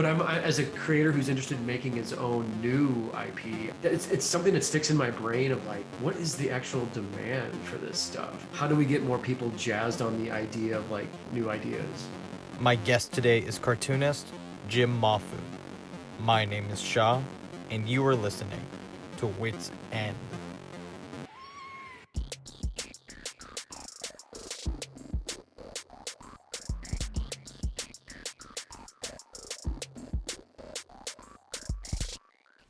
But as a creator who's interested in making his own new IP, it's something that sticks in my brain of like, what is the actual demand for this stuff? How do we get more people jazzed on the idea of like new ideas? My guest today is cartoonist Jim MAHFOOD. My name is Shah, and you are listening to Wits End.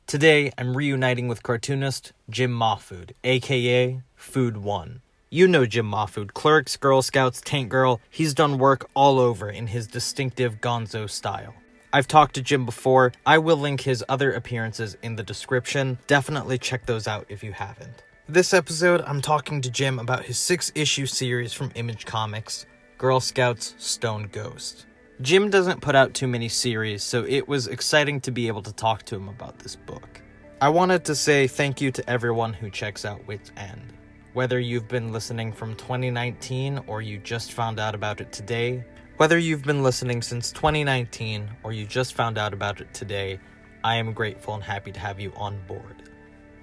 Today, I'm reuniting with cartoonist Jim MAHFOOD, aka Food One. You know Jim MAHFOOD, Clerks, Girl Scouts, Tank Girl. He's done work all over in his distinctive gonzo style. I've talked to Jim before. I will link his other appearances in the description. Definitely check those out if you haven't. This episode, I'm talking to Jim about his 6-issue series from Image Comics, Girl Scouts Stone Ghost. Jim doesn't put out too many series, so it was exciting to be able to talk to him about this book. I wanted to say thank you to everyone who checks out Wits End. Whether you've been listening from 2019 or you just found out about it today, whether you've been listening since 2019 or you just found out about it today, I am grateful and happy to have you on board.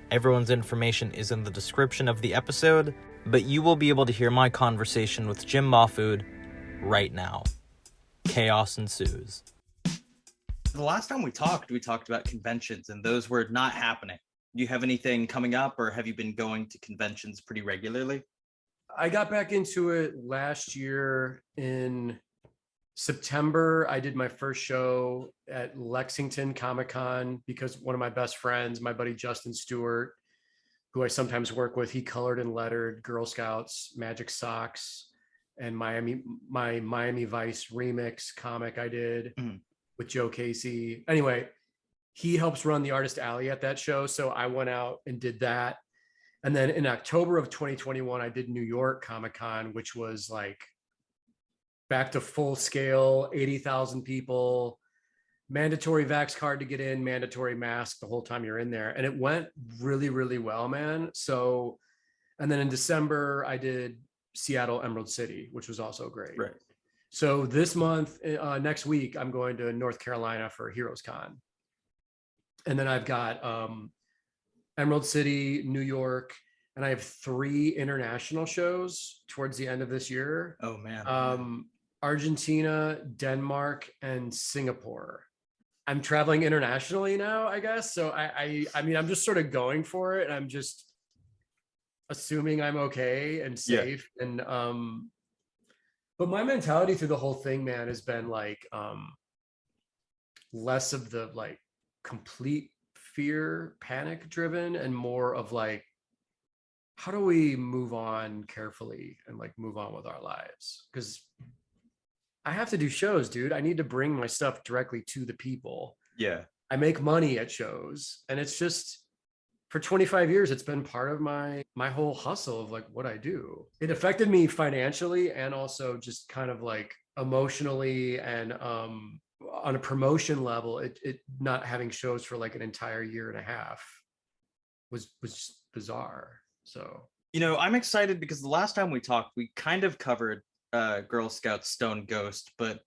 Everyone's information is in the description of the episode, but you will be able to hear my conversation with Jim MAHFOOD right now. Chaos ensues. The last time we talked about conventions, and those were not happening. Do you have anything coming up, or have you been going to conventions pretty regularly? I got back into it last year in September. I did my first show at Lexington Comic-Con because one of my best friends, my buddy Justin Stewart, who I sometimes work with, he colored and lettered Girl Scouts, Magic Socks, and my Miami Vice remix comic I did with Joe Casey. Anyway, he helps run the Artist Alley at that show. So I went out and did that. And then in October of 2021, I did New York Comic-Con, which was like back to full scale, 80,000 people, mandatory vax card to get in, mandatory mask the whole time you're in there. And it went really, really well, man. So, and then in December, I did Seattle Emerald City, which was also great. Right. So this month, next week, I'm going to North Carolina for Heroes Con. And then I've got Emerald City, New York, and I have 3 international shows towards the end of this year. Oh, man. Argentina, Denmark, and Singapore. I'm traveling internationally now, I guess. So I mean, I'm just sort of going for it. I'm just assuming I'm okay and safe. Yeah. And but my mentality through the whole thing, man, has been like less of the like complete fear, panic driven, and more of like, how do we move on carefully and like move on with our lives? Because I have to do shows, dude. I need to bring my stuff directly to the people. Yeah. I make money at shows, and it's just, for 25 years, it's been part of my whole hustle of like what I do. It affected me financially and also just kind of like emotionally, and on a promotion level, it not having shows for like an entire year and a half was just bizarre. So, you know, I'm excited because the last time we talked, we kind of covered Girl Scouts Stone Ghost, but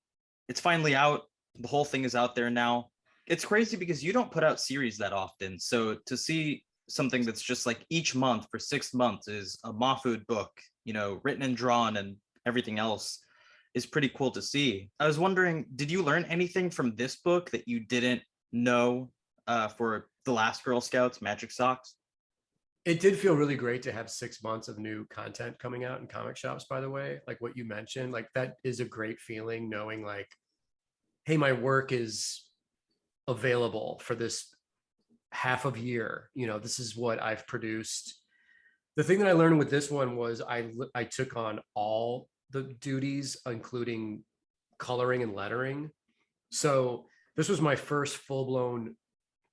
it's finally out. The whole thing is out there now. It's crazy because you don't put out series that often. So to see something that's just like each month for 6 months is a MAHFOOD book, you know, written and drawn and everything else, is pretty cool to see. I was wondering, did you learn anything from this book that you didn't know for the last Girl Scouts, Magic Socks? It did feel really great to have 6 months of new content coming out in comic shops, by the way. Like what you mentioned, like that is a great feeling, knowing like, hey, my work is available for this half of year. You know, this is what I've produced. The thing that I learned with this one was I took on all the duties, including coloring and lettering. So this was my first full-blown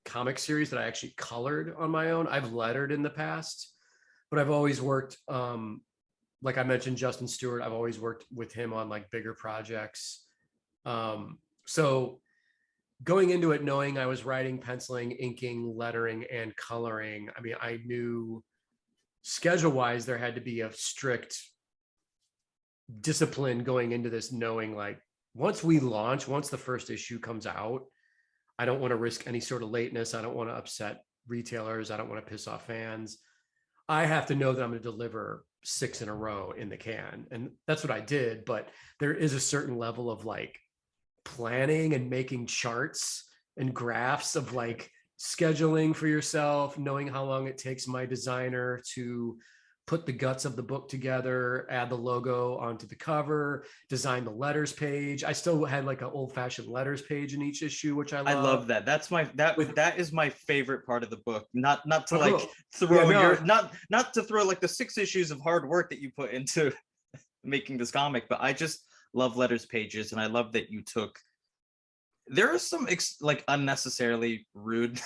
comic series that I actually colored on my own. I've lettered in the past, but I've always worked, like I mentioned, Justin Stewart, I've always worked with him on like bigger projects. So going into it, knowing I was writing, penciling, inking, lettering, and coloring, I mean, I knew schedule-wise there had to be a strict discipline going into this, knowing like once the first issue comes out, I don't want to risk any sort of lateness. I don't want to upset retailers. I don't want to piss off fans. I have to know that I'm going to deliver 6 in a row in the can. And that's what I did. But there is a certain level of like planning and making charts and graphs of like scheduling for yourself, knowing how long it takes my designer to put the guts of the book together, add the logo onto the cover, design the letters page. I still had like an old fashioned letters page in each issue, which I I love. love that. That's my that With that is my favorite part of the book. Not to oh, like cool. Yeah, throw no, your not to throw like the 6 issues of hard work that you put into making this comic, but I just love letters pages, and I love that you took. There are some like unnecessarily rude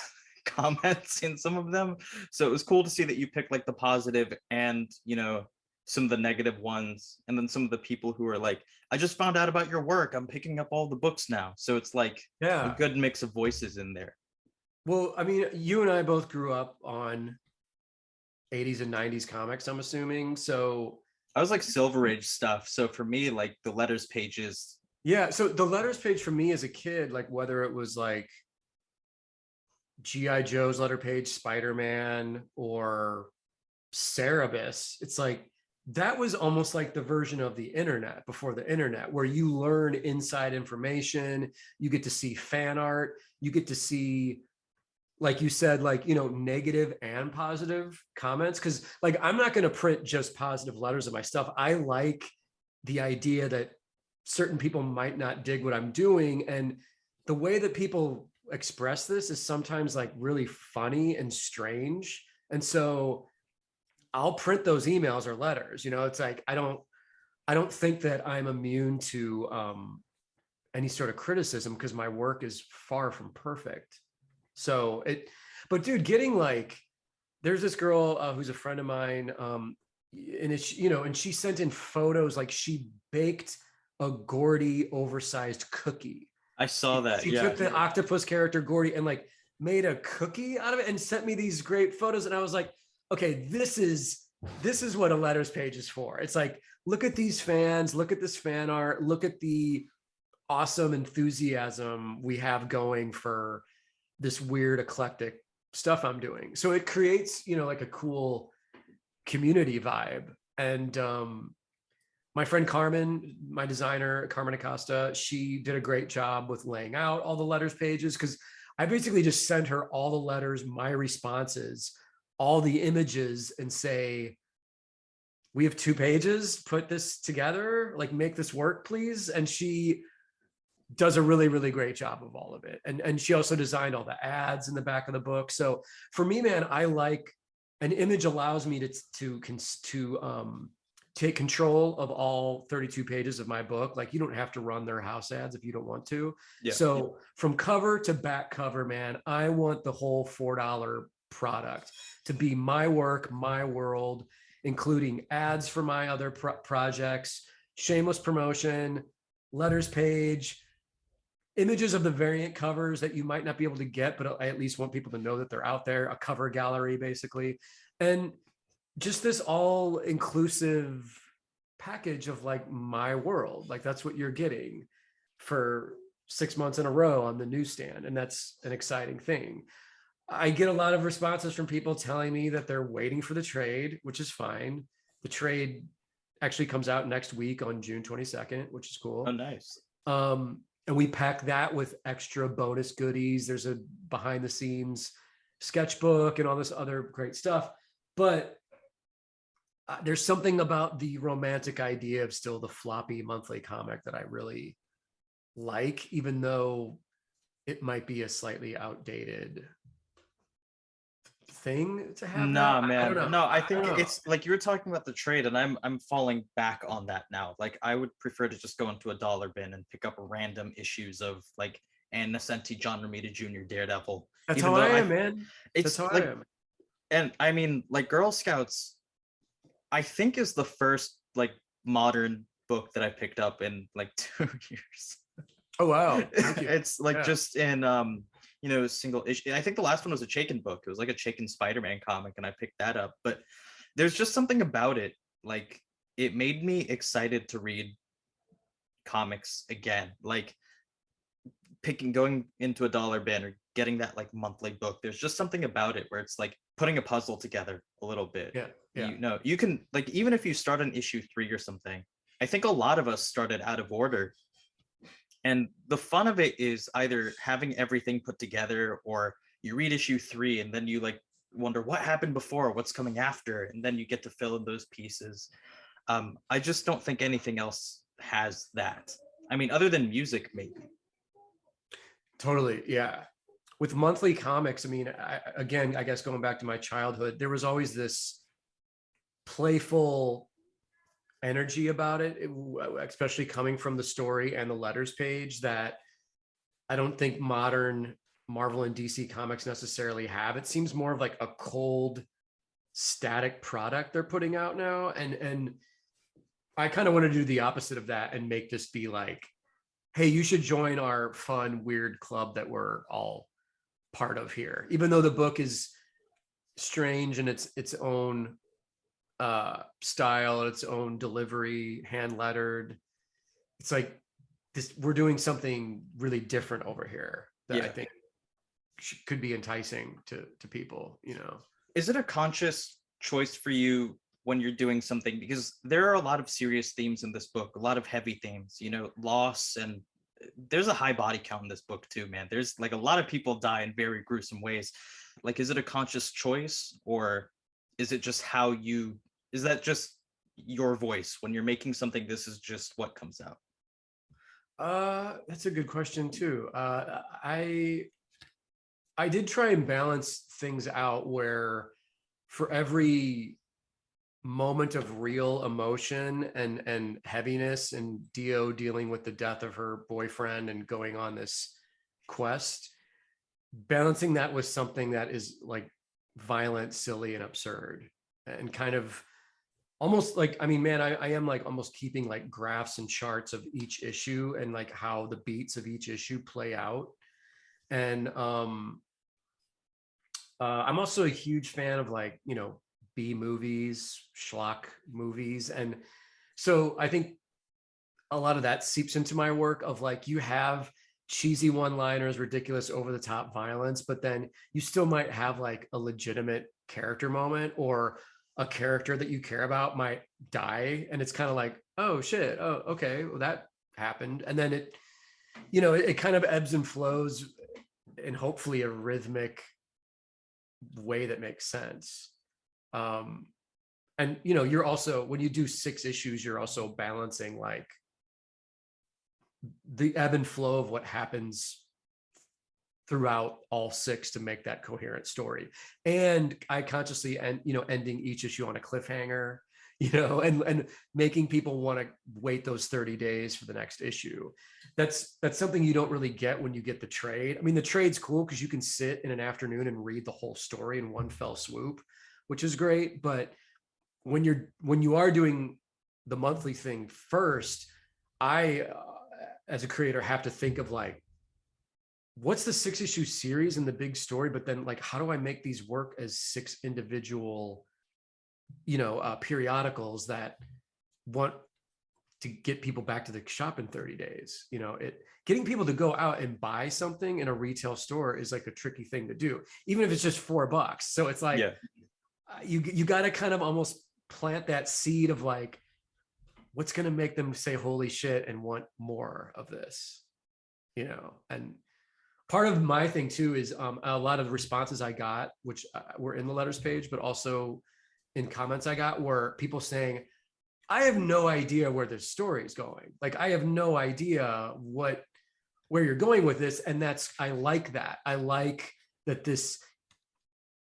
comments in some of them, so it was cool to see that you picked like the positive and some of the negative ones, and then some of the people who are like, I just found out about your work, I'm picking up all the books now. So it's like a yeah. good mix of voices in there. Well, I mean, you and I both grew up on 80s and 90s comics, I'm assuming. So I was like Silver Age stuff, so for me, like the letters pages. yeah, so the letters page for me as a kid, like whether it was like GI Joe's letter page, Spider-Man, or Cerebus, it's like that was almost like the version of the internet before the internet, where you learn inside information, you get to see fan art, you get to see, like you said, like, negative and positive comments. Cause like, I'm not going to print just positive letters of my stuff. I like the idea that certain people might not dig what I'm doing. And the way that people express this is sometimes like really funny and strange. And so I'll print those emails or letters. It's like I don't think that I'm immune to any sort of criticism because my work is far from perfect. So but dude, getting like, there's this girl who's a friend of mine, and it's and she sent in photos like she baked a Gordy oversized cookie. I saw that, She yeah. took the octopus character Gordy and like made a cookie out of it and sent me these great photos. And I was like, okay, this is what a letters page is for. It's like, look at these fans, look at this fan art, look at the awesome enthusiasm we have going for this weird eclectic stuff I'm doing. So it creates, like a cool community vibe. And my friend Carmen, my designer, Carmen Acosta, she did a great job with laying out all the letters pages, because I basically just sent her all the letters, my responses, all the images, and say, we have 2 pages, put this together, like make this work, please. And she does a really, really great job of all of it. And she also designed all the ads in the back of the book. So for me, man, I like, an image allows me to take control of all 32 pages of my book. Like, you don't have to run their house ads if you don't want to. Yeah. So from cover to back cover, man, I want the whole $4 product to be my work, my world, including ads for my other projects, shameless promotion, letters page, images of the variant covers that you might not be able to get, but I at least want people to know that they're out there, a cover gallery, basically. And just this all inclusive package of like my world. Like, that's what you're getting for 6 months in a row on the newsstand. And that's an exciting thing. I get a lot of responses from people telling me that they're waiting for the trade, which is fine. The trade actually comes out next week on June 22nd, which is cool. Oh, nice. And we pack that with extra bonus goodies. There's a behind the scenes sketchbook and all this other great stuff. But there's something about the romantic idea of still the floppy monthly comic that I really like, even though it might be a slightly outdated thing to have. Nah, that. I don't man. know. No, I think don't know. it's like you were talking about the trade, and I'm falling back on that now. Like, I would prefer to just go into a dollar bin and pick up random issues of like Ann Nesenti, John Romita Jr., Daredevil. That's Even how though I am, man. That's it's how like, I am. and I mean, like Girl Scouts, I think is the first like modern book that I picked up in like 2 years. Oh wow. Thank you. It's like Yeah. just in single issue. I think the last one was a Chaykin book. It was like a Chaykin Spider-Man comic, and I picked that up. But there's just something about it, like it made me excited to read comics again. Like going into a dollar bin or getting that like monthly book, there's just something about it where it's like putting a puzzle together a little bit. Yeah, yeah, You know, you can like, even if you start on issue 3 or something, I think a lot of us started out of order. And the fun of it is either having everything put together, or you read issue 3 and then you like wonder what happened before, what's coming after, and then you get to fill in those pieces. I just don't think anything else has that. I mean, other than music, maybe. totally. Yeah. With monthly comics, I mean, again, I guess going back to my childhood, there was always this playful energy about it, especially coming from the story and the letters page, that I don't think modern Marvel and DC comics necessarily have. It seems more of like a cold, static product they're putting out now. And I kind of want to do the opposite of that and make this be like, hey, you should join our fun, weird club that we're all part of here. Even though the book is strange in its own style, its own delivery, hand lettered. It's like this, we're doing something really different over here that I think could be enticing to people, you know. Is it a conscious choice for you when you're doing something? Because there are a lot of serious themes in this book, a lot of heavy themes, you know, loss, and there's a high body count in this book too, man. There's like a lot of people die in very gruesome ways. Like, is it a conscious choice, or is it just how you, is that just your voice when you're making something? This is just what comes out. That's a good question too. I did try and balance things out where for every moment of real emotion and heaviness, and Dio dealing with the death of her boyfriend and going on this quest, balancing that with something that is like violent, silly, and absurd, and kind of almost like, I mean, man, I am like almost keeping like graphs and charts of each issue and like how the beats of each issue play out. And I'm also a huge fan of like, you know, B movies, schlock movies. And so I think a lot of that seeps into my work of like, you have cheesy one-liners, ridiculous over the top violence, but then you still might have like a legitimate character moment, or a character that you care about might die. And it's kind of like, oh shit. Oh, okay. Well, that happened. And then it, you know, it kind of ebbs and flows in hopefully a rhythmic way that makes sense. And you know, you're also, when you do 6 issues, you're also balancing like the ebb and flow of what happens throughout all 6 to make that coherent story. And I consciously, and you know, ending each issue on a cliffhanger, you know, and making people want to wait those 30 days for the next issue. That's something you don't really get when you get the trade. I mean, the trade's cool because you can sit in an afternoon and read the whole story in one fell swoop, which is great. But when you are doing the monthly thing first, I as a creator have to think of like, what's the 6 issue series and the big story, but then like, how do I make these work as 6 individual, you know, periodicals that want to get people back to the shop in 30 days. You know, getting people to go out and buy something in a retail store is like a tricky thing to do, even if it's just $4. So it's like, you got to kind of almost plant that seed of like, what's going to make them say, holy shit, and want more of this, you know? And part of my thing too is a lot of the responses I got, which were in the letters page, but also in comments I got, were people saying, I have no idea where this story is going. Like, I have no idea where you're going with this. And I like that. I like that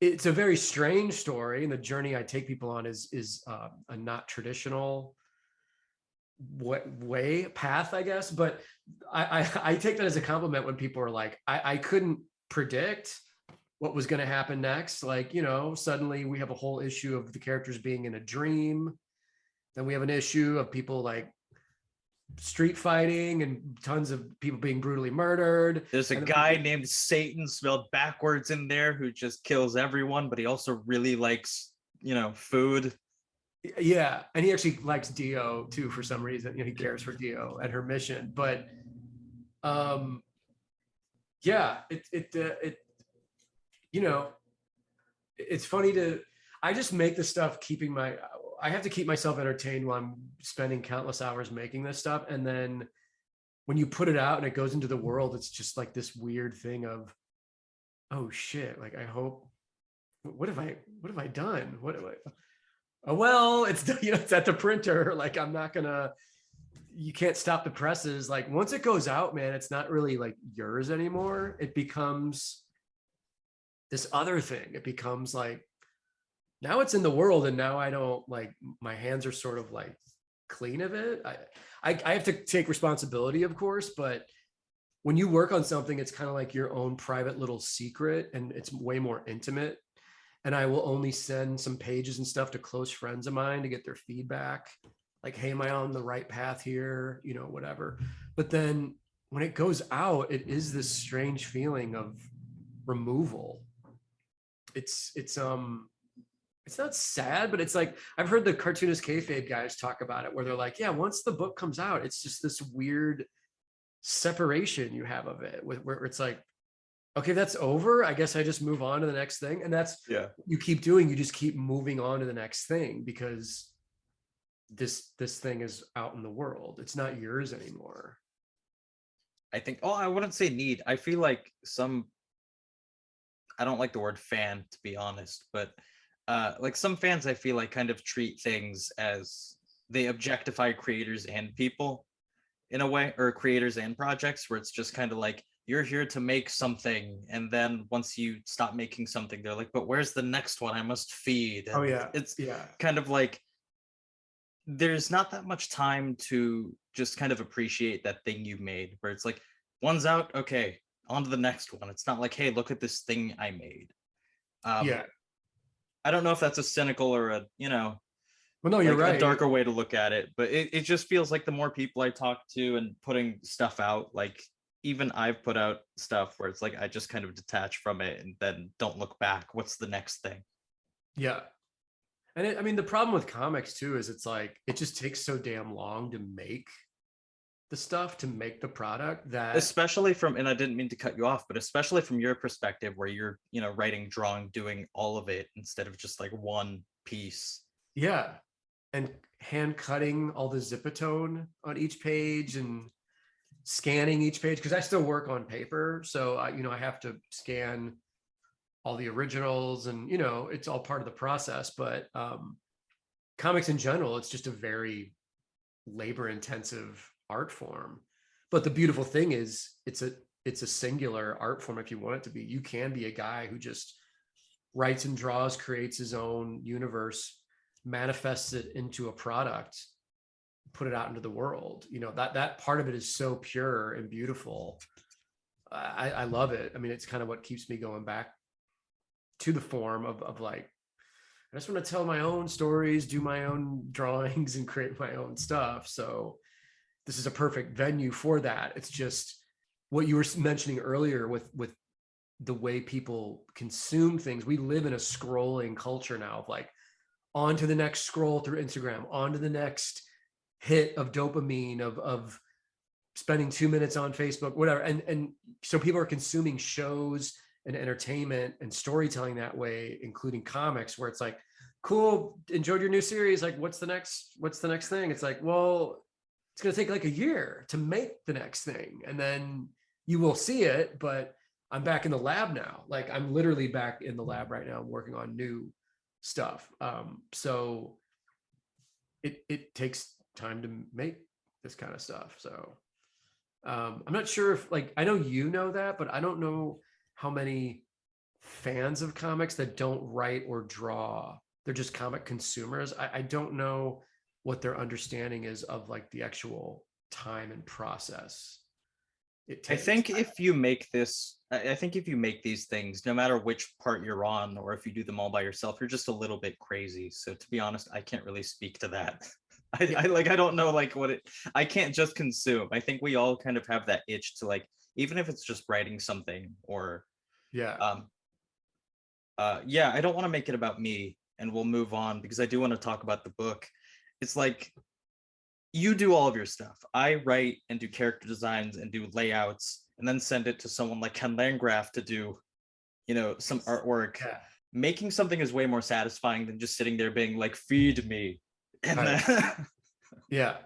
it's a very strange story. And the journey I take people on is a not traditional path, I guess. But I take that as a compliment when people are like, I couldn't predict what was going to happen next. Like, you know, suddenly we have a whole issue of the characters being in a dream. Then we have an issue of people like street fighting and tons of people being brutally murdered. There's a guy named Satan spelled backwards in there who just kills everyone, but he also really likes, you know, food. Yeah, and he actually likes Dio too for some reason. You know, he cares for Dio and her mission. But Yeah, you know, it's funny to, I just make the stuff keeping my, I have to keep myself entertained while I'm spending countless hours making this stuff. And then when you put it out and it goes into the world, it's just like this weird thing of, oh shit, like I hope, what have I done? What have I, oh, well, it's, it's at the printer. Like I'm not gonna, you can't stop the presses. Like once it goes out, man, it's not really like yours anymore. It becomes this other thing. It becomes like, now it's in the world, and now I don't like, my hands are sort of like clean of it. I have to take responsibility, of course, but when you work on something, it's kind of like your own private little secret, and it's way more intimate. And I will only send some pages and stuff to close friends of mine to get their feedback. Like, hey, am I on the right path here? Whatever. But then when it goes out, it is this strange feeling of removal. It's not sad, but it's like, I've heard the cartoonist kayfabe guys talk about it, where they're like, yeah, once the book comes out, it's just this weird separation you have of it, where it's like, okay, that's over. I guess I just move on to the next thing. And that's, Yeah. you keep doing, you just keep moving on to the next thing, because this thing is out in the world. It's not yours anymore. I think, oh, I wouldn't say need. I feel like I don't like the word fan, to be honest, but like some fans, I feel like kind of treat things as they objectify creators and people in a way, or creators and projects, where it's just kind of like, you're here to make something, and then once you stop making something, they're like, but where's the next one I must feed? And Oh yeah. it's Yeah. kind of like, there's not that much time to just kind of appreciate that thing you made, where it's like, one's out, okay, on to the next one. It's not like, hey, look at this thing I made. Yeah. I don't know if that's a cynical or a, Well, no, you're like right. a darker way to look at it, but it just feels like the more people I talk to and putting stuff out, like even I've put out stuff where it's like I just kind of detach from it and then don't look back. What's the next thing? Yeah. And I mean, the problem with comics too is it's like, it just takes so damn long to make the stuff, to make the product, that Especially from, and I didn't mean to cut you off, but especially from your perspective, where you're, writing, drawing, doing all of it instead of just like one piece. yeah. And hand cutting all the zipatone on each page and scanning each page, because I still work on paper. So I have to scan all the originals, and it's all part of the process. But comics in general, it's just a very labor intensive art form. But the beautiful thing is, it's a singular art form. If you want it to be, you can be a guy who just writes and draws, creates his own universe, manifests it into a product, put it out into the world. That part of it is so pure and beautiful. I love it. I mean, it's kind of what keeps me going back to the form of like, I just want to tell my own stories, do my own drawings, and create my own stuff. So this is a perfect venue for that. It's just what you were mentioning earlier with the way people consume things. We live in a scrolling culture now of like, on to the next scroll through Instagram, on to the next hit of dopamine, of spending 2 minutes on Facebook, whatever. And so people are consuming shows and entertainment and storytelling that way, including comics, where it's like, cool, enjoyed your new series. Like, what's the next thing? It's like, well, it's going to take like a year to make the next thing. And then you will see it, but I'm back in the lab now. Like, I'm literally back in the lab right now. I'm working on new stuff. So it takes time to make this kind of stuff. So I'm not sure if, like, I know you know that, but I don't know how many fans of comics that don't write or draw. They're just comic consumers. I don't know what their understanding is of like the actual time and process it I takes. think if you make this, I think if you make these things, no matter which part you're on, or if you do them all by yourself, you're just a little bit crazy. So to be honest, I can't really speak to that. I don't know like what it, I can't just consume. I think we all kind of have that itch to like, even if it's just writing something or Yeah. Yeah, I don't want to make it about me, and we'll move on because I do want to talk about the book. It's like, you do all of your stuff. I write and do character designs and do layouts and then send it to someone like Ken Landgraf to do, some artwork. Yeah. Making something is way more satisfying than just sitting there being like, feed me. And Right. then Yeah.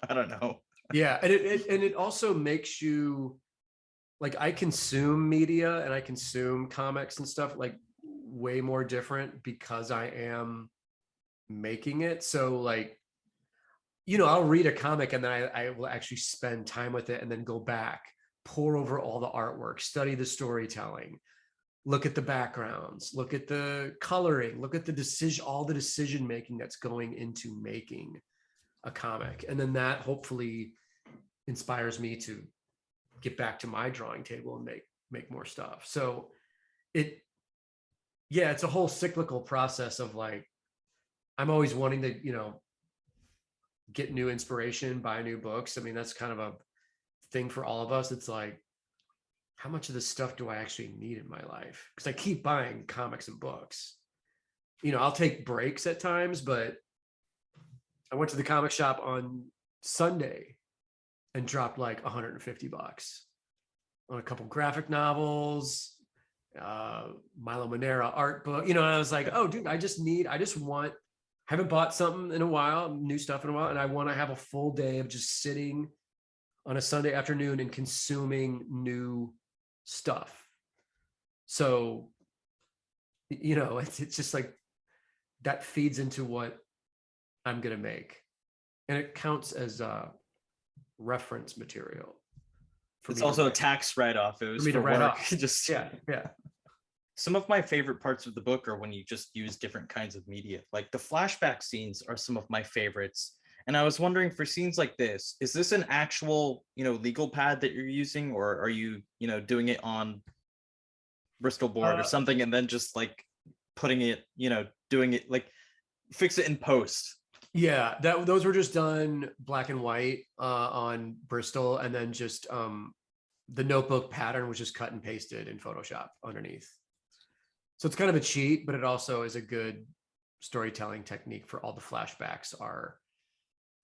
I don't know. Yeah. And it also makes you like, I consume media and I consume comics and stuff like way more different because I am making it. So like, I'll read a comic and then I will actually spend time with it and then go back, pour over all the artwork, study the storytelling, look at the backgrounds, look at the coloring, look at all the decision making that's going into making a comic. And then that hopefully inspires me to get back to my drawing table and make more stuff. So it's a whole cyclical process of like, I'm always wanting to, get new inspiration, buy new books. I mean, that's kind of a thing for all of us. It's like, how much of this stuff do I actually need in my life? Because I keep buying comics and books. I'll take breaks at times, but I went to the comic shop on Sunday and dropped like $150 on a couple graphic novels, Milo Manera art book, and I was like, oh dude, I haven't bought something in a while, new stuff in a while. And I want to have a full day of just sitting on a Sunday afternoon and consuming new stuff. So, it's just like that feeds into what I'm going to make. And it counts as reference material. It's also a tax write-off. It was for write work. off. Just Yeah. Some of my favorite parts of the book are when you just use different kinds of media. Like the flashback scenes are some of my favorites. And I was wondering, for scenes like this, is this an actual, legal pad that you're using, or are you, doing it on Bristol board or something, and then just like putting it, doing it like fix it in post? Yeah, those were just done black and white on Bristol, and then just the notebook pattern was just cut and pasted in Photoshop underneath. So it's kind of a cheat, but it also is a good storytelling technique for all the flashbacks are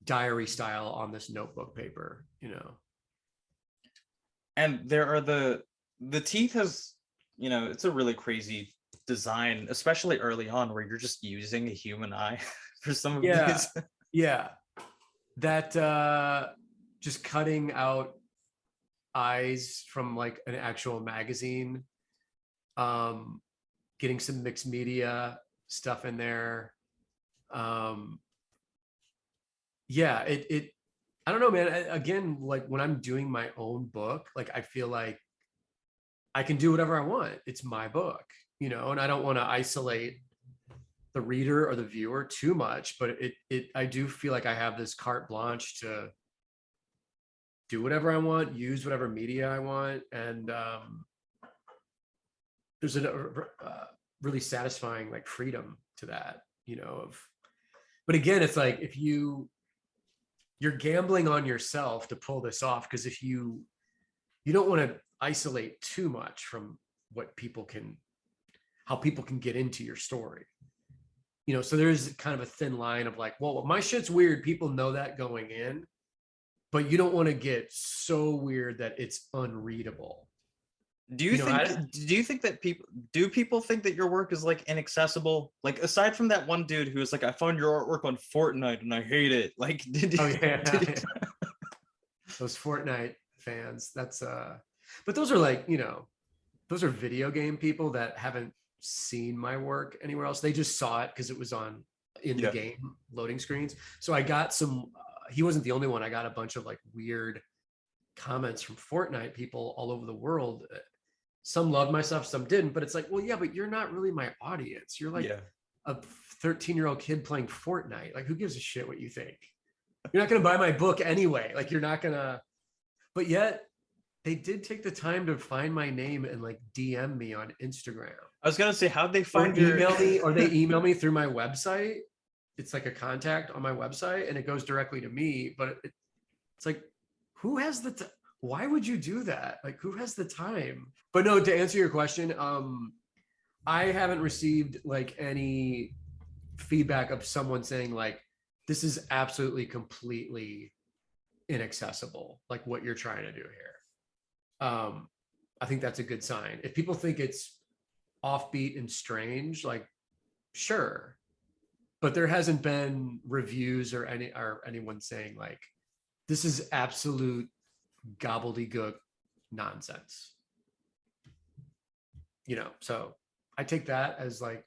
diary style on this notebook paper, And there are the teeth has, it's a really crazy design, especially early on, where you're just using a human eye for some of these. Yeah. That just cutting out eyes from like an actual magazine, getting some mixed media stuff in there. Yeah, I don't know, man. Again, like when I'm doing my own book, like I feel like I can do whatever I want. It's my book, and I don't want to isolate the reader or the viewer too much, but I do feel like I have this carte blanche to do whatever I want, use whatever media I want. And there's a really satisfying like freedom to that, but again, it's like, if you're gambling on yourself to pull this off, because if you don't want to isolate too much from how people can get into your story, so there's kind of a thin line of like, well, my shit's weird, people know that going in, but you don't want to get so weird that it's unreadable. Do you think that people think that your work is like inaccessible? Like, aside from that one dude who was like, I found your artwork on Fortnite and I hate it. Like, those Fortnite fans, that's but those are like, those are video game people that haven't seen my work anywhere else. They just saw it because it was in the game loading screens. So I got some, he wasn't the only one. I got a bunch of like weird comments from Fortnite people all over the world. Some loved my stuff, some didn't, but it's like, well, yeah, but you're not really my audience. You're like a 13-year-old kid playing Fortnite. Like, who gives a shit what you think? You're not going to buy my book anyway. Like, you're not going to, but yet they did take the time to find my name and like DM me on Instagram. I was going to say, how'd they find your email me, or they email me through my website. It's like a contact on my website and it goes directly to me, but it's like, who has the why would you do that? Like, who has the time? But no, to answer your question, I haven't received like any feedback of someone saying like, this is absolutely completely inaccessible, like what you're trying to do here. I think that's a good sign. If people think it's offbeat and strange, like, sure, but there hasn't been reviews or anyone saying like this is absolute gobbledygook nonsense. So I take that as like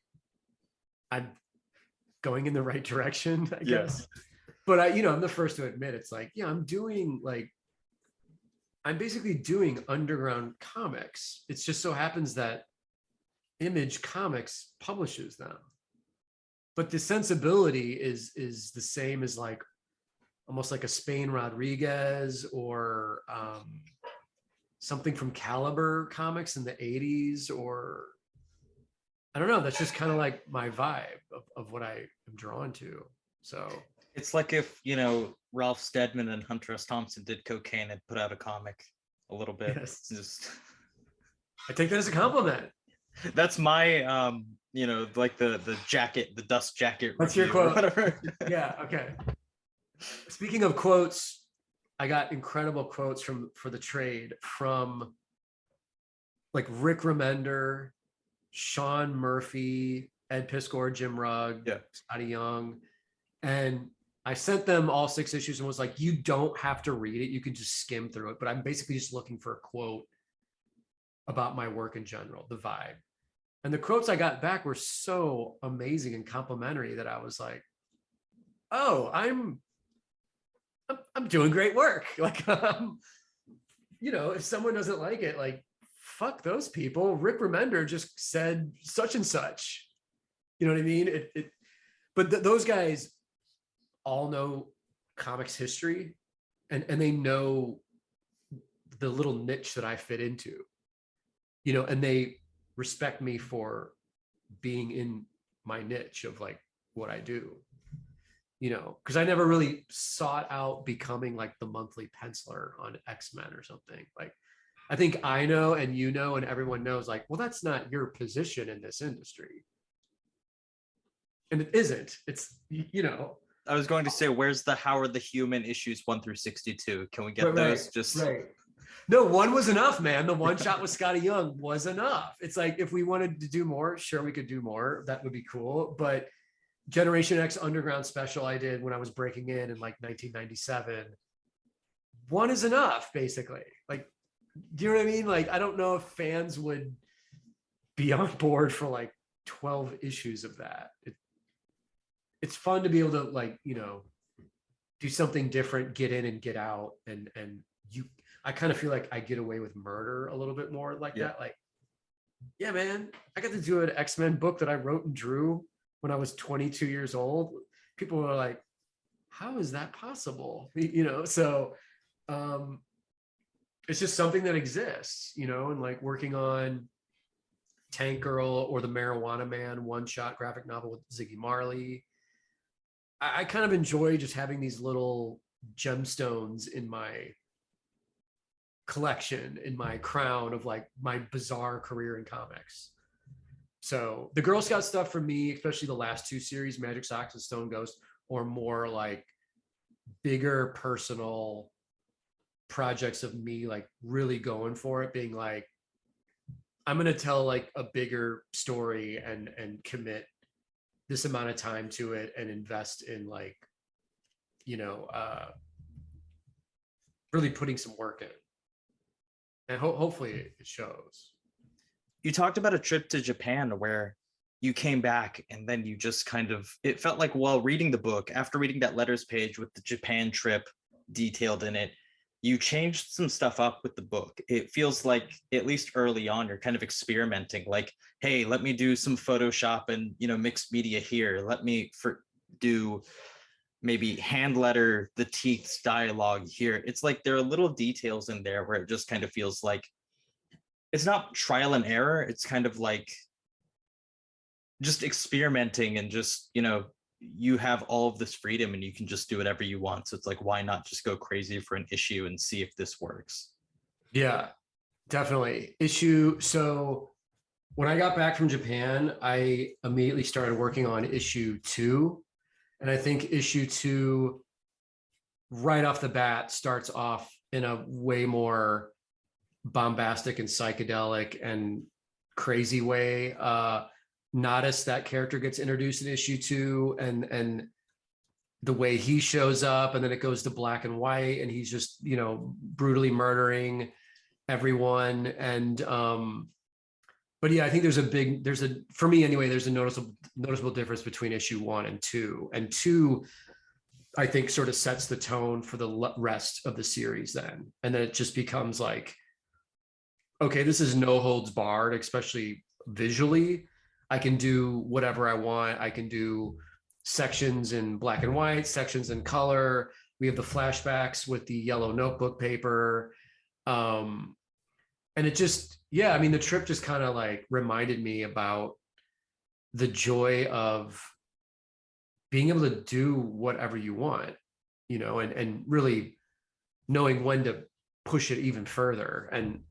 I'm going in the right direction, I guess. But I'm the first to admit it's like, yeah, I'm basically doing underground comics. It just so happens that Image Comics publishes them. But the sensibility is the same as like almost like a Spain Rodriguez or something from Caliber Comics in the 80s, or I don't know. That's just kind of like my vibe of what I am drawn to. So it's like if Ralph Steadman and Hunter S. Thompson did cocaine and put out a comic a little bit. Yes. Just I take that as a compliment. That's my like the jacket, the dust jacket. That's your quote. Whatever. Yeah. Okay. Speaking of quotes, I got incredible quotes for the trade from like Rick Remender, Sean Murphy, Ed Piskor, Jim Rugg, Scotty Young. And I sent them all 6 issues and was like, you don't have to read it. You can just skim through it. But I'm basically just looking for a quote about my work in general, the vibe. And the quotes I got back were so amazing and complimentary that I was like, oh, I'm doing great work. Like, if someone doesn't like it, like, fuck those people. Rick Remender just said such and such. You know what I mean? But those guys all know comics history, and they know the little niche that I fit into, and they respect me for being in my niche of like what I do, because I never really sought out becoming like the monthly penciler on X-Men or something. Like, I think I know, and and everyone knows, like, well, that's not your position in this industry. And it isn't. It's, I was going to say, where's the Howard the Human issues 1 through 62? Can we get those? Right. No, one was enough, man. The one shot with Scotty Young was enough. It's like, if we wanted to do more, sure, we could do more. That would be cool. But Generation X Underground special I did when I was breaking in like 1997, one is enough, basically. Like, do you know what I mean? Like, I don't know if fans would be on board for like 12 issues of that. It's fun to be able to like, do something different, get in and get out. And I kind of feel like I get away with murder a little bit more like that. Like, yeah, man, I got to do an X-Men book that I wrote and drew when I was 22 years old. People were like, how is that possible? So it's just something that exists, and like working on Tank Girl or the Marijuana Man one-shot graphic novel with Ziggy Marley. I kind of enjoy just having these little gemstones in my collection, in my crown of like my bizarre career in comics. So the Girl Scout stuff for me, especially the last 2 series, Magic Socks and Stone Ghost, or more like bigger personal projects of me like really going for it, being like, I'm going to tell like a bigger story and commit this amount of time to it and invest in like, really putting some work in. And hopefully it shows. You talked about a trip to Japan where you came back and then you just kind of, it felt like while reading the book, after reading that letters page with the Japan trip detailed in it, you changed some stuff up with the book. It feels like, at least early on, you're kind of experimenting, like, hey, let me do some Photoshop and, mixed media here. Let me do maybe hand letter the teeth's dialogue here. It's like there are little details in there where it just kind of feels like it's not trial and error. It's kind of like just experimenting and just, you have all of this freedom and you can just do whatever you want. So it's like, why not just go crazy for an issue and see if this works? Yeah, definitely. So when I got back from Japan, I immediately started working on issue 2. And I think issue 2 right off the bat starts off in a way more bombastic and psychedelic and crazy way. Nodis, that character, gets introduced in issue 2, and the way he shows up, and then it goes to black and white, and he's just, you know, brutally murdering everyone. And but yeah, I think for me anyway, there's a noticeable difference between issue 1 and 2. And 2, I think, sort of sets the tone for the rest of the series then. And then it just becomes like, okay, this is no holds barred, especially visually. I can do whatever I want. I can do sections in black and white, sections in color. We have the flashbacks with the yellow notebook paper. And it just, yeah, I mean, the trip just kind of like reminded me about the joy of being able to do whatever you want, you know, and really knowing when to push it even further. And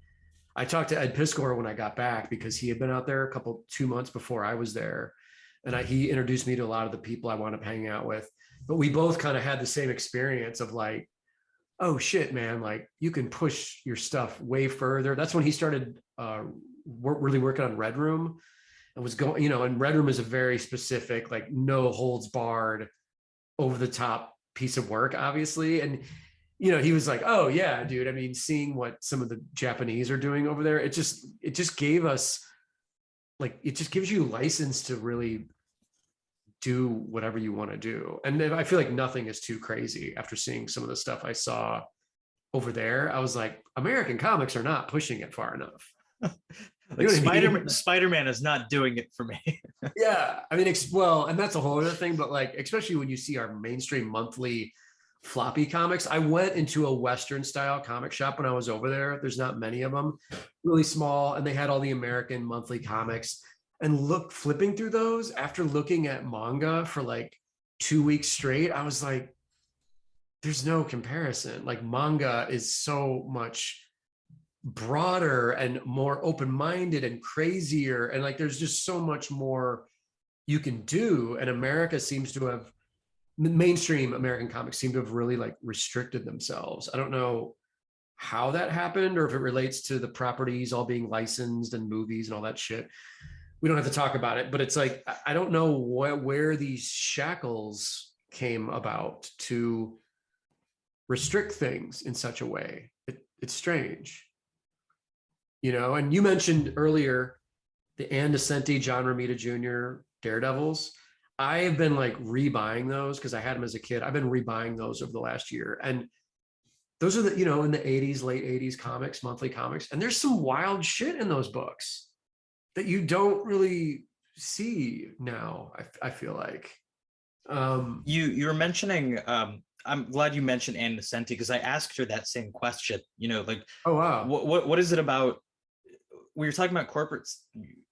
I talked to Ed Piskor when I got back, because he had been out there 2 months before I was there. And he introduced me to a lot of the people I wound up hanging out with. But we both kind of had the same experience of like, oh shit, man, like you can push your stuff way further. That's when he started really working on Red Room, and was going, you know, and Red Room is a very specific, like no holds barred, over the top piece of work, obviously. And, you know, he was like, oh yeah, dude, I mean, seeing what some of the Japanese are doing over there, it just gave us, like, it just gives you license to really do whatever you want to do. And I feel like nothing is too crazy after seeing some of the stuff I saw over there. I was like, American comics are not pushing it far enough. Like Spider-Man is not doing it for me. Yeah, I mean, well, and that's a whole other thing, but like, especially when you see our mainstream monthly floppy comics. I went into a Western style comic shop when I was over there. There's not many of them, really small, and they had all the American monthly comics. And flipping through those after looking at manga for like 2 weeks straight, I was like, there's no comparison. Like, manga is so much broader and more open-minded and crazier, and like there's just so much more you can do. And America seems to have, mainstream American comics seem to have really like restricted themselves. I don't know how that happened, or if it relates to the properties all being licensed and movies and all that shit. We don't have to talk about it, but it's like, I don't know where these shackles came about to restrict things in such a way. It's strange. You know, and you mentioned earlier the Ann Nocenti, John Romita Jr. Daredevils. I have been like rebuying those because I had them as a kid. I've been rebuying those over the last year. And those are the, you know, in the 80s, late 80s comics, monthly comics. And there's some wild shit in those books that you don't really see now, I feel like. You were mentioning, I'm glad you mentioned Ann Nocenti, because I asked her that same question, you know, like, oh wow, what is it about, we were talking about corporate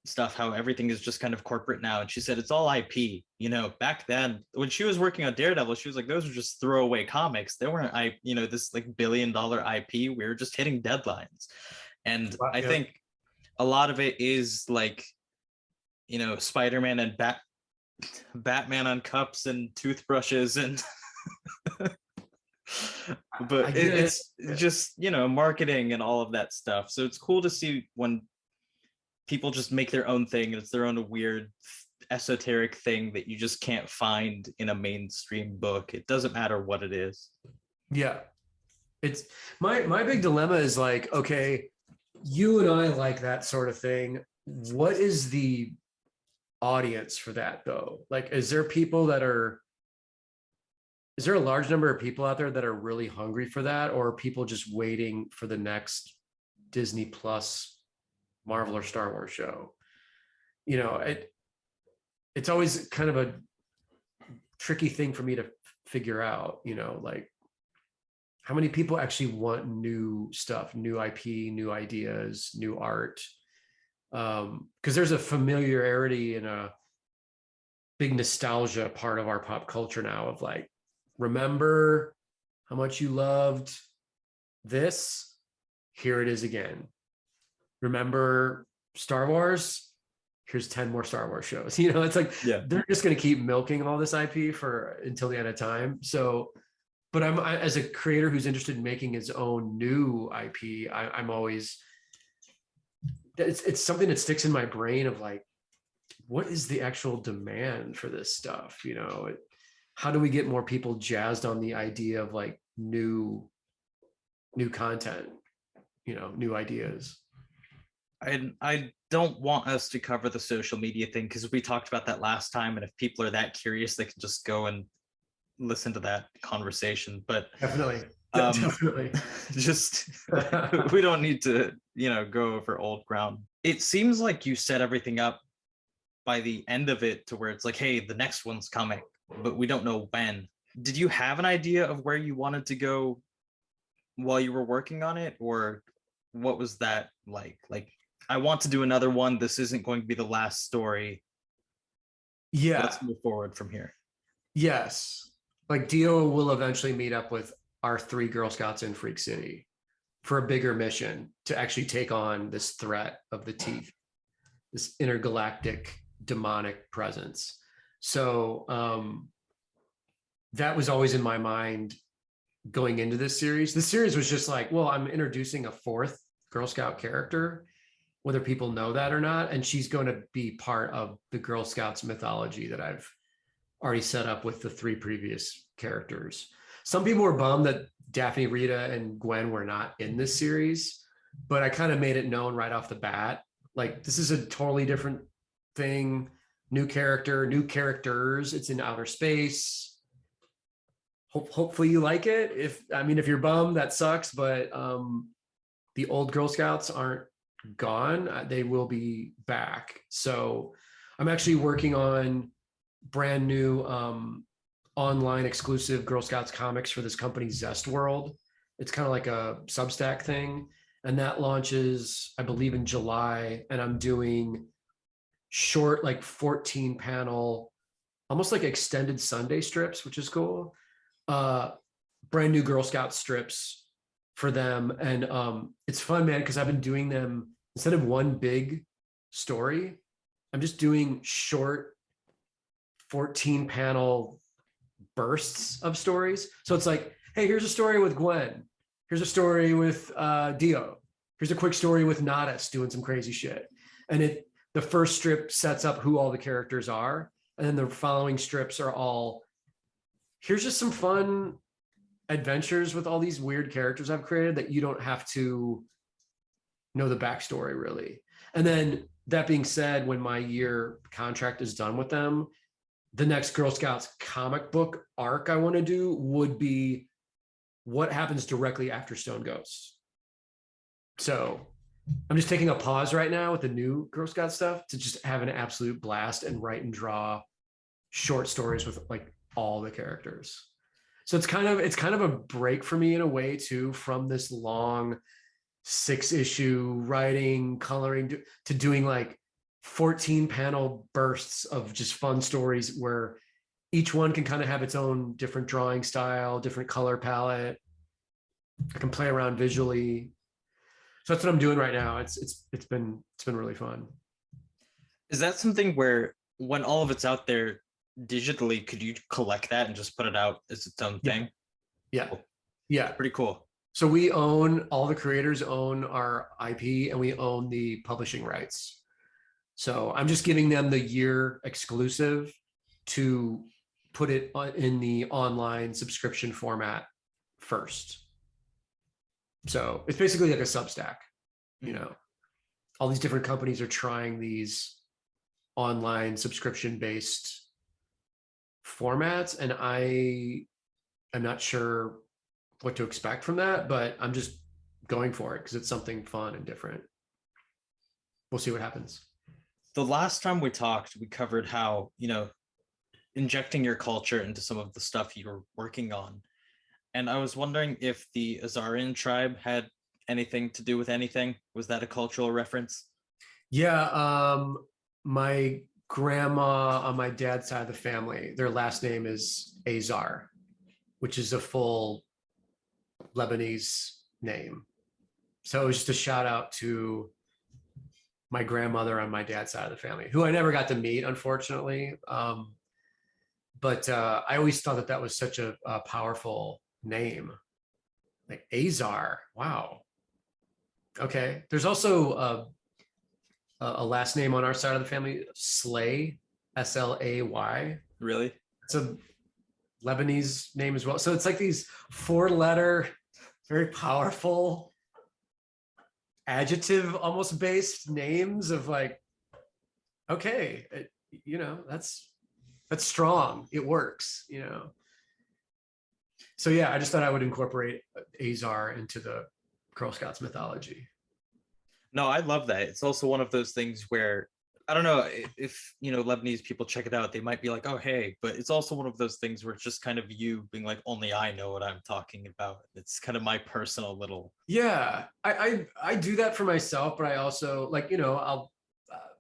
stuff, how everything is just kind of corporate now, and she said it's all IP. You know, back then when she was working on Daredevil, she was like, those were just throwaway comics. They weren't, you know, this like $billion IP. We were just hitting deadlines. And I think a lot of it is like, you know, Spider-Man and Batman on cups and toothbrushes and but it's just, you know, marketing and all of that stuff. So it's cool to see when people just make their own thing, and it's their own weird esoteric thing that you just can't find in a mainstream book. It doesn't matter what it is. Yeah, it's my big dilemma is like, okay, you and I like that sort of thing. What is the audience for that though? Like, is there a large number of people out there that are really hungry for that, or are people just waiting for the next Disney Plus Marvel or Star Wars show? You know, it's always kind of a tricky thing for me to figure out, you know, like how many people actually want new stuff, new IP, new ideas, new art. Because there's a familiarity and a big nostalgia part of our pop culture now of like, remember how much you loved this? Here it is again. Remember Star Wars? Here's 10 more Star Wars shows. You know, it's like, yeah, they're just going to keep milking all this IP for until the end of time. So, but as a creator who's interested in making his own new IP, I'm always it's something that sticks in my brain of like, what is the actual demand for this stuff? How do we get more people jazzed on the idea of like new content, new ideas? I don't want us to cover the social media thing because we talked about that last time, and if people are that curious, they can just go and listen to that conversation. But Definitely. um, Definitely. just we don't need to, go over old ground. It seems like you set everything up by the end of it to where it's like, hey, the next one's coming, but we don't know when. Did you have an idea of where you wanted to go while you were working on it, or what was that like? Like, I want to do another one. This isn't going to be the last story. Yeah. Let's move forward from here. Yes. Like Dio will eventually meet up with our 3 Girl Scouts in Freak City for a bigger mission to actually take on this threat of the teeth, this intergalactic demonic presence. So that was always in my mind going into this series. The series was just like, well, I'm introducing a 4th Girl Scout character, whether people know that or not, and she's going to be part of the Girl Scouts mythology that I've already set up with the 3 previous characters. Some people were bummed that Daphne, Rita, and Gwen were not in this series, but I kind of made it known right off the bat, like, this is a totally different thing, new character, new characters. It's in outer space. Hopefully you like it. If you're bummed, that sucks, but the old Girl Scouts aren't gone. They will be back. So I'm actually working on brand new online exclusive Girl Scouts comics for this company, Zest World. It's kind of like a Substack thing. And that launches, I believe, in July. And I'm doing short, like 14 panel, almost like extended Sunday strips, which is cool. Brand new Girl Scout strips for them. And it's fun, man, because I've been doing them instead of one big story. I'm just doing short 14 panel bursts of stories. So it's like, hey, here's a story with Gwen. Here's a story with Dio. Here's a quick story with Nadas doing some crazy shit. And the first strip sets up who all the characters are. And then the following strips are all, here's just some fun adventures with all these weird characters I've created that you don't have to know the backstory really. And then that being said, when my year contract is done with them, the next Girl Scouts comic book arc I want to do would be what happens directly after Stone Ghosts. So I'm just taking a pause right now with the new Girl Scout stuff to just have an absolute blast and write and draw short stories with like all the characters. So it's kind of a break for me in a way too, from this long 6-issue writing, coloring to doing like 14 panel bursts of just fun stories where each one can kind of have its own different drawing style, different color palette. I can play around visually. So that's what I'm doing right now. It's been really fun. Is that something where when all of it's out there digitally, could you collect that and just put it out as its own thing? Yeah. Cool. Yeah. Pretty cool. So we own, all the creators own our IP and we own the publishing rights. So I'm just giving them the year exclusive to put it in the online subscription format first. So it's basically like a Substack, all these different companies are trying these online subscription based formats. And I am not sure what to expect from that, but I'm just going for it because it's something fun and different. We'll see what happens. The last time we talked, we covered how, injecting your culture into some of the stuff you were working on. And I was wondering if the Azarian tribe had anything to do with anything. Was that a cultural reference? Yeah. My grandma on my dad's side of the family, their last name is Azar, which is a full Lebanese name. So it was just a shout out to my grandmother on my dad's side of the family, who I never got to meet, unfortunately. But I always thought that was such a powerful name, like Azar. Wow. Okay. There's also a last name on our side of the family, Slay, Slay. Really? It's a Lebanese name as well. So it's like these 4-letter, very powerful, adjective almost based names of like, okay, that's strong. It works, So yeah, I just thought I would incorporate Azar into the Girl Scouts mythology. No, I love that. It's also one of those things where I don't know if Lebanese people check it out, they might be like, oh hey, but it's also one of those things where it's just kind of you being like, only I know what I'm talking about. It's kind of my personal little. Yeah, I do that for myself, but I also like, I'll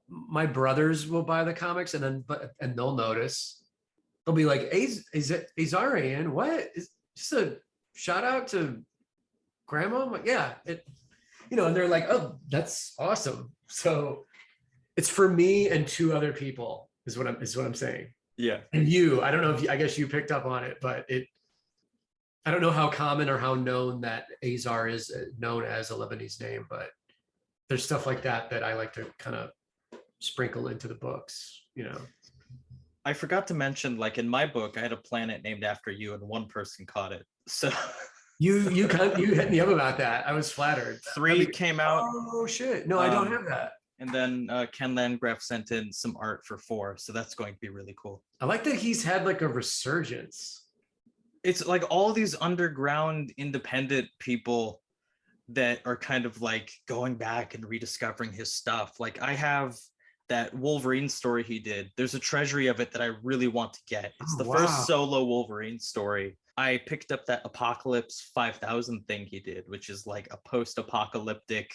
my brothers will buy the comics and they'll notice. They'll be like, is it Azarian? What? Is just a shout out to grandma? I'm like, yeah, and they're like, oh, that's awesome. So it's for me and 2 other people is what I'm saying. Yeah. And I don't know if I guess you picked up on it, but I don't know how common or how known that Azar is known as a Lebanese name, but there's stuff like that I like to kind of sprinkle into the books, I forgot to mention, like in my book, I had a planet named after you, and 1 person caught it. So you hit me up about that. I was flattered. 3 came out. Oh shit! No, I don't have that. And then Ken Landgraf sent in some art for 4, so that's going to be really cool. I like that he's had like a resurgence. It's like all these underground independent people that are kind of like going back and rediscovering his stuff. Like I have that Wolverine story he did. There's a treasury of it that I really want to get. It's the first solo Wolverine story. I picked up that Apocalypse 5000 thing he did, which is like a post-apocalyptic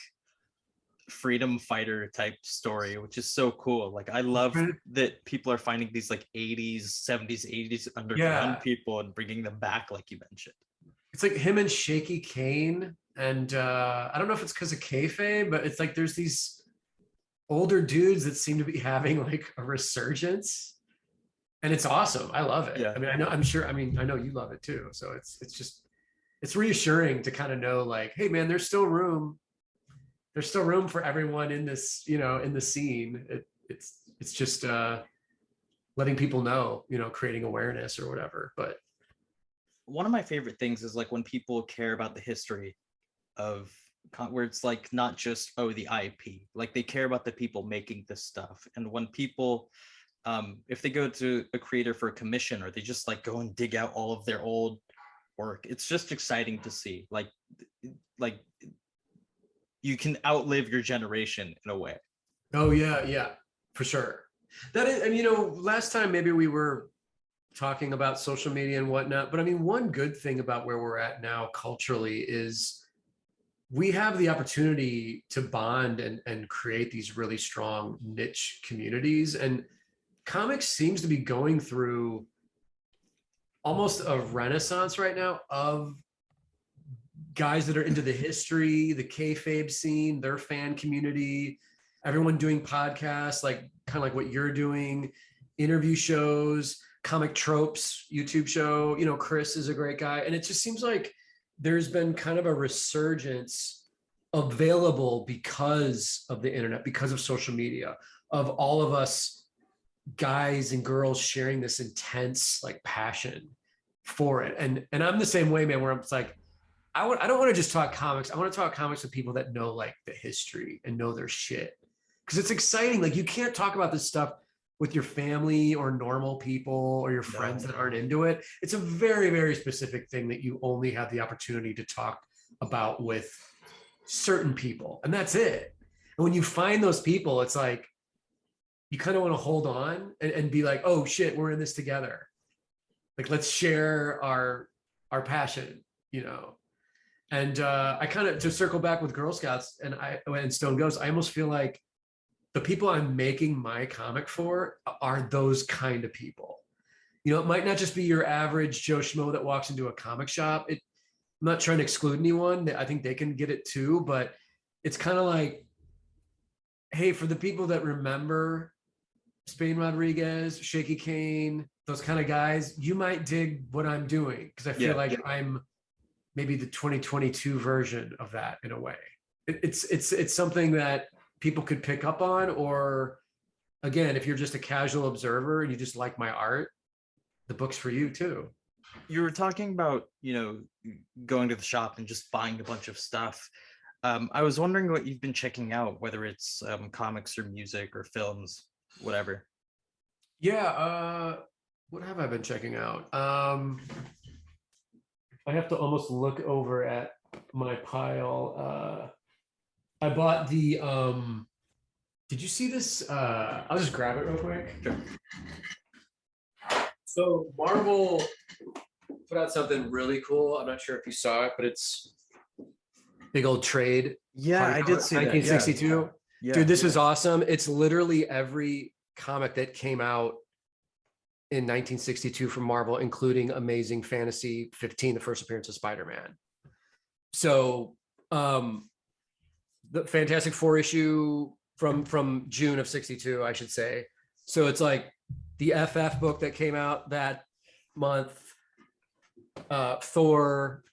freedom fighter type story, which is so cool. Like I love that people are finding these like 80s 70s 80s underground people and bringing them back, like you mentioned. It's like him and Shaky Kane, and I don't know if it's because of kayfabe, but it's like there's these older dudes that seem to be having like a resurgence, and it's awesome. I love it. I mean, I know you love it too, so it's reassuring to kind of know like, hey man, there's still room for everyone in this, in the scene. It's just letting people know, creating awareness or whatever. But one of my favorite things is like when people care about the history of where it's like not just the IP, like they care about the people making this stuff. And when people if they go to a creator for a commission, or they just like go and dig out all of their old work, it's just exciting to see like you can outlive your generation in a way. Oh yeah, for sure. That is, and last time maybe we were talking about social media and whatnot, but I mean, one good thing about where we're at now culturally is we have the opportunity to bond and create these really strong niche communities. And comics seems to be going through almost a renaissance right now of guys that are into the history, the kayfabe scene, their fan community, everyone doing podcasts, like kind of like what you're doing, interview shows, Comic Tropes YouTube show. Chris is a great guy. And it just seems like there's been kind of a resurgence available because of the internet, because of social media, of all of us guys and girls sharing this intense like passion for it. And I'm the same way, man, where I'm like, I don't want to just talk comics. I want to talk comics with people that know like the history and know their shit. Because it's exciting. Like you can't talk about this stuff with your family or normal people or your friends that aren't into it. It's a very, very specific thing that you only have the opportunity to talk about with certain people. And that's it. And when you find those people, it's like, you kind of want to hold on and be like, oh shit, we're in this together. Like, let's share our passion, And I kind of, to circle back with Girl Scouts and Stone Ghost, I almost feel like the people I'm making my comic for are those kind of people. It might not just be your average Joe Schmo that walks into a comic shop. I'm not trying to exclude anyone. I think they can get it too, but it's kind of like, hey, for the people that remember Spain Rodriguez, Shaky Kane, those kind of guys, you might dig what I'm doing, because I feel like I'm maybe the 2022 version of that in a way. It's something that people could pick up on, or again, if you're just a casual observer and you just like my art, the book's for you too. You were talking about, going to the shop and just buying a bunch of stuff. I was wondering what you've been checking out, whether it's comics or music or films, whatever. Yeah, what have I been checking out? I have to almost look over at my pile. I bought the did you see this? I'll just grab it real quick. Sure. So Marvel put out something really cool. I'm not sure if you saw it, but it's big old trade. Yeah, I did see that. 1962. Yeah. Dude, this is awesome. It's literally every comic that came out in 1962 from Marvel, including Amazing Fantasy 15, the first appearance of Spider-Man. So the Fantastic Four issue from June of 62, I should say. So it's like the FF book that came out that month, Thor,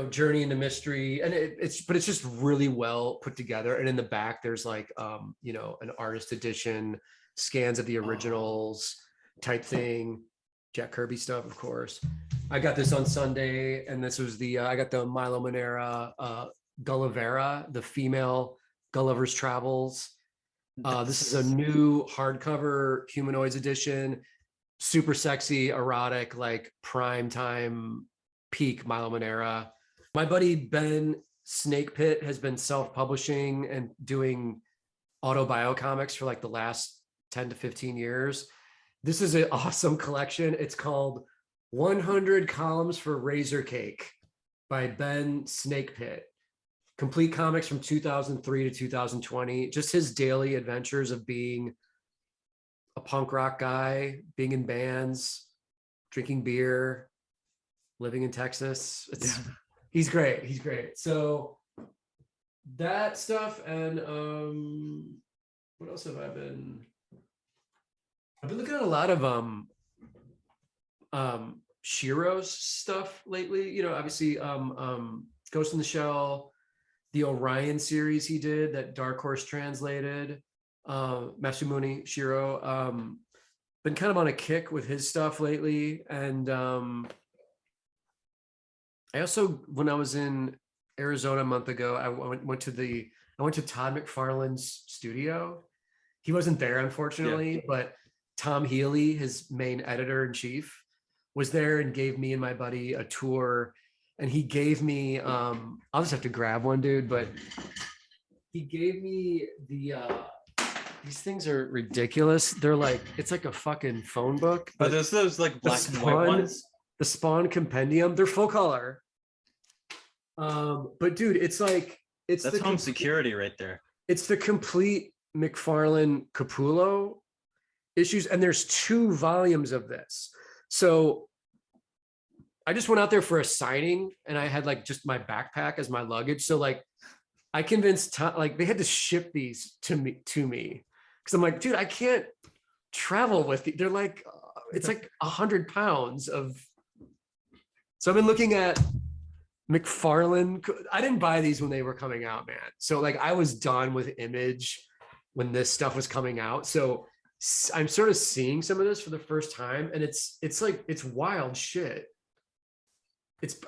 Journey into Mystery, and it's just really well put together. And in the back, there's like an artist edition, scans of the originals type thing, Jack Kirby stuff, of course. I got this on Sunday, and this was I got the Milo Manera Gullivera, the female Gulliver's Travels. This is a new hardcover humanoids edition, super sexy, erotic, like prime time peak Milo Manera. My buddy Ben Snake Pit has been self-publishing and doing autobio comics for like the last 10 to 15 years. This is an awesome collection. It's called 100 Columns for Razor Cake by Ben Snake Pit. Complete comics from 2003 to 2020. Just his daily adventures of being a punk rock guy, being in bands, drinking beer, living in Texas. He's great. He's great. So that stuff, and what else have I been? I've been looking at a lot of Shiro's stuff lately. Obviously Ghost in the Shell, the Orion series he did that Dark Horse translated, Masamune Shiro. Been kind of on a kick with his stuff lately. And I also, when I was in Arizona a month ago, I went to Todd McFarlane's studio. He wasn't there, unfortunately, but Tom Healy, his main editor in chief, was there and gave me and my buddy a tour. And he gave me, I'll just have to grab one, dude, but he gave me these things are ridiculous. They're like, it's like a fucking phone book. But there's those like black and white ones. The Spawn Compendium, they're full color. But dude, it's like, that's home security right there. It's the complete McFarlane Capullo issues, and there's 2 volumes of this. So I just went out there for a signing, and I had like just my backpack as my luggage. So like I convinced Tom, like they had to ship these to me because I'm like, dude, I can't travel with these. They're like it's like 100 pounds of. So I've been looking at McFarlane. I didn't buy these when they were coming out, man. So like I was done with Image when this stuff was coming out. So I'm sort of seeing some of this for the first time, and it's like it's wild shit.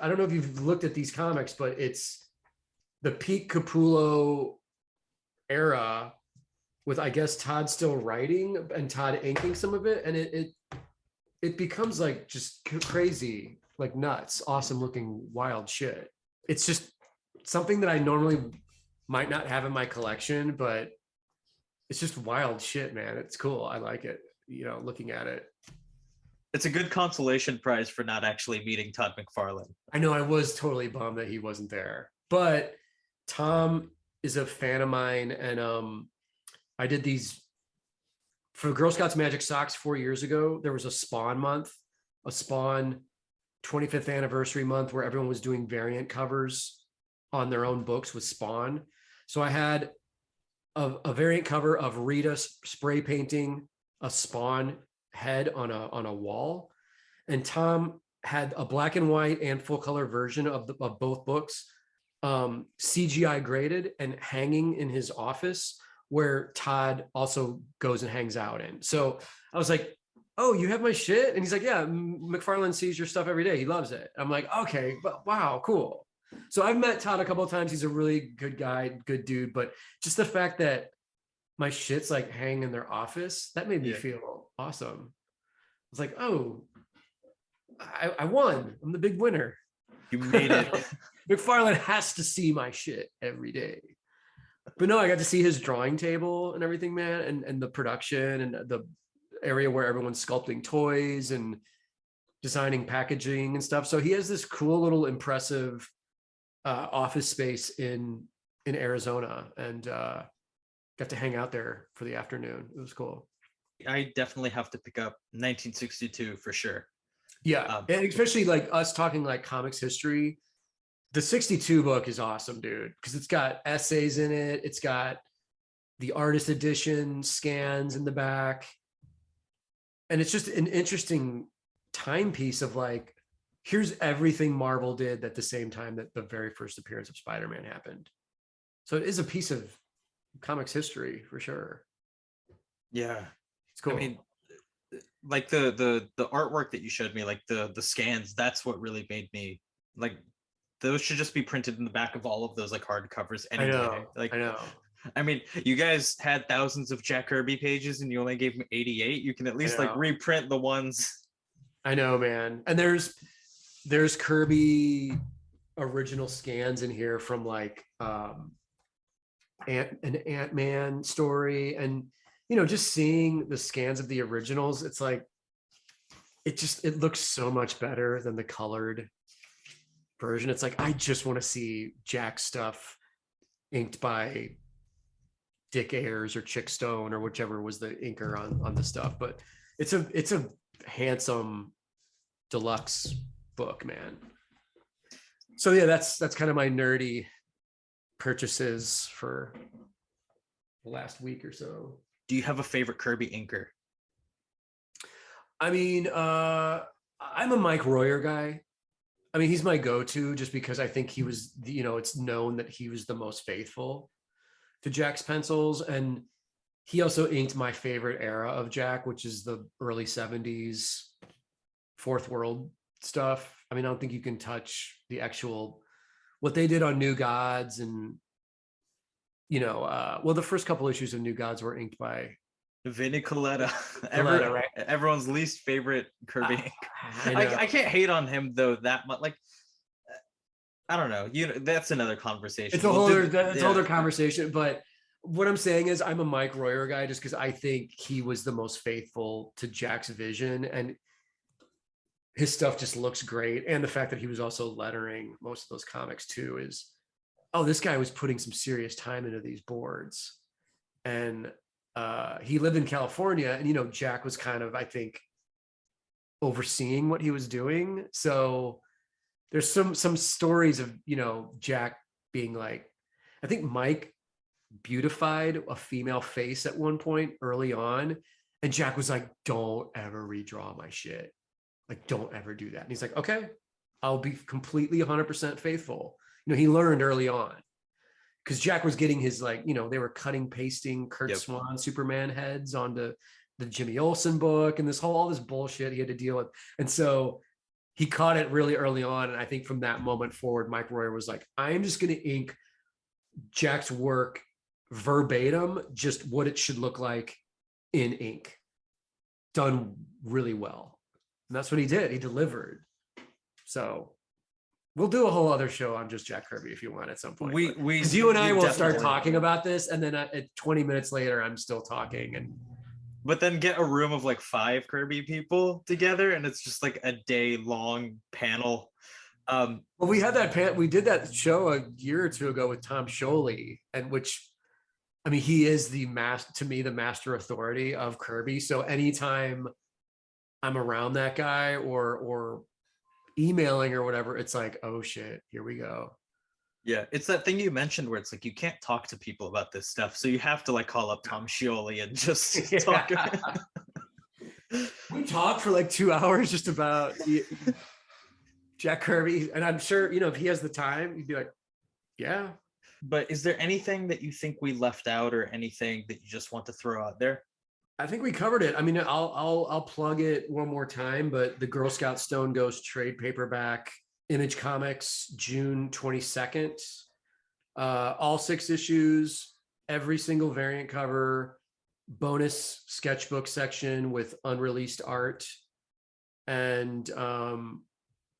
I don't know if you've looked at these comics, but it's the peak Capullo era with, I guess, Todd still writing and Todd inking some of it, and it becomes like just crazy, like nuts, awesome looking wild shit. It's just something that I normally might not have in my collection, but it's just wild shit, man. It's cool. I like it, looking at it. It's a good consolation prize for not actually meeting Todd McFarlane. I know, I was totally bummed that he wasn't there, but Tom is a fan of mine, and I did these for Girl Scouts Magic Socks 4 years ago. There was a Spawn month, a Spawn 25th anniversary month where everyone was doing variant covers on their own books with Spawn. So I had a variant cover of Rita spray painting a Spawn head on a wall, and Tom had a black and white and full color version of both books, CGI graded and hanging in his office where Todd also goes and hangs out in. So I was like, oh, you have my shit? And he's like, yeah, McFarlane sees your stuff every day. He loves it. I'm like, okay, but wow, cool. So I've met Todd a couple of times. He's a really good guy, good dude. But just the fact that my shit's like hanging in their office, that made me feel awesome. I was like, oh, I won. I'm the big winner. You made it. McFarlane has to see my shit every day. But no, I got to see his drawing table and everything, man, and the production and the area where everyone's sculpting toys and designing packaging and stuff. So he has this cool little impressive office space in Arizona, and got to hang out there for the afternoon. It was cool. I definitely have to pick up 1962 for sure. Yeah, and especially like us talking like comics history. The 62 book is awesome, dude, because it's got essays in it. It's got the artist edition scans in the back. And it's just an interesting timepiece of like, here's everything Marvel did at the same time that the very first appearance of Spider-Man happened. So it is a piece of comics history for sure. Yeah. It's cool. I mean, like the artwork that you showed me, like the scans, that's what really made me like, those should just be printed in the back of all of those like hardcovers anyway. I know. I mean, you guys had thousands of Jack Kirby pages and you only gave me 88. You can at least like reprint the ones. I know, man. And there's Kirby original scans in here from like an Ant-Man story, and you know, just seeing the scans of the originals, it's like it looks so much better than the colored version. It's like I just want to see Jack stuff inked by Dick Ayers or Chick Stone or whichever was the inker on the stuff. But it's a handsome deluxe book, man. So yeah, that's kind of my nerdy purchases for the last week or so. Do you have a favorite Kirby inker? I mean, I'm a Mike Royer guy. I mean, he's my go-to just because I think he was, you know, it's known that he was the most faithful to Jack's pencils. And he also inked my favorite era of Jack, which is the early 70s Fourth World stuff. I mean, I don't think you can touch the actual, what they did on New Gods. And, you know, well, the first couple issues of New Gods were inked by Vinnie Coletta, right? Everyone's least favorite Kirby. I can't hate on him though that much. Like, I don't know. That's another conversation. It's a whole other conversation. But what I'm saying is, I'm a Mike Royer guy just because I think he was the most faithful to Jack's vision, and his stuff just looks great. And the fact that he was also lettering most of those comics too is, oh, this guy was putting some serious time into these boards, and he lived in California, and, you know, Jack was kind of, I think, overseeing what he was doing. So there's some stories of, you know, Jack being like, I think Mike beautified a female face at one point early on. And Jack was like, don't ever redraw my shit. Like, don't ever do that. And he's like, okay, I'll be completely 100% faithful. You know, he learned early on. Because Jack was getting his, like, you know, they were cutting, pasting Kurt Swan Superman heads onto the Jimmy Olsen book and all this bullshit he had to deal with. And so he caught it really early on. And I think from that moment forward, Mike Royer was like, I am just going to ink Jack's work verbatim, just what it should look like in ink, done really well. And that's what he did. He delivered. So we'll do a whole other show on just Jack Kirby if you want at some point. Because you and I will start talking about this, and then at 20 minutes later, I'm still talking. But then get a room of like 5 Kirby people together, and it's just like a day-long panel. Well, we had we did that show a year or two ago with Tom Scholey, and which, I mean, he is the master authority of Kirby. So anytime I'm around that guy or emailing or whatever, it's like, oh shit, here we go. Yeah, it's that thing you mentioned where it's like you can't talk to people about this stuff, so you have to like call up Tom Scioli and just talk. We talked for like 2 hours just about Jack Kirby, and I'm sure, you know, if he has the time, he'd be like, yeah. But is there anything that you think we left out or anything that you just want to throw out there? I think we covered it. I mean, I'll plug it one more time, but the Girl Scout Stone Ghost trade paperback, Image Comics, June 22nd. All 6 issues, every single variant cover, bonus sketchbook section with unreleased art. And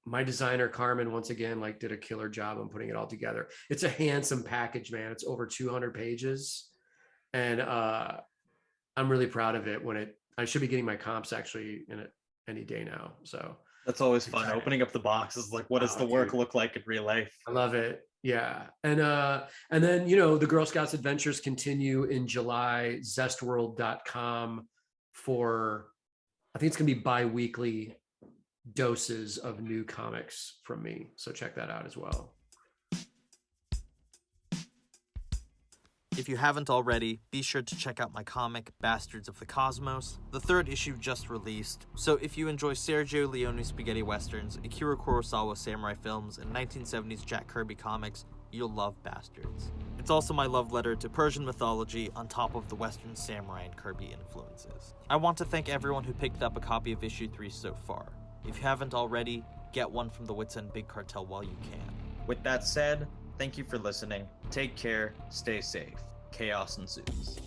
my designer Carmen, once again, like did a killer job on putting it all together. It's a handsome package, man. It's over 200 pages. And I'm really proud of it. I should be getting my comps actually in any day now. So that's always fun. Opening up the boxes, like, what does the work look like in real life? I love it. Yeah. And then, the Girl Scouts adventures continue in July, zestworld.com for, I think it's going to be bi-weekly doses of new comics from me. So check that out as well. If you haven't already, be sure to check out my comic, Bastards of the Cosmos. The 3rd issue just released, so if you enjoy Sergio Leone spaghetti westerns, Akira Kurosawa samurai films, and 1970s Jack Kirby comics, you'll love Bastards. It's also my love letter to Persian mythology on top of the Western samurai and Kirby influences. I want to thank everyone who picked up a copy of issue 3 so far. If you haven't already, get one from the Wits End Big Cartel while you can. With that said, thank you for listening. Take care, stay safe. Chaos ensues.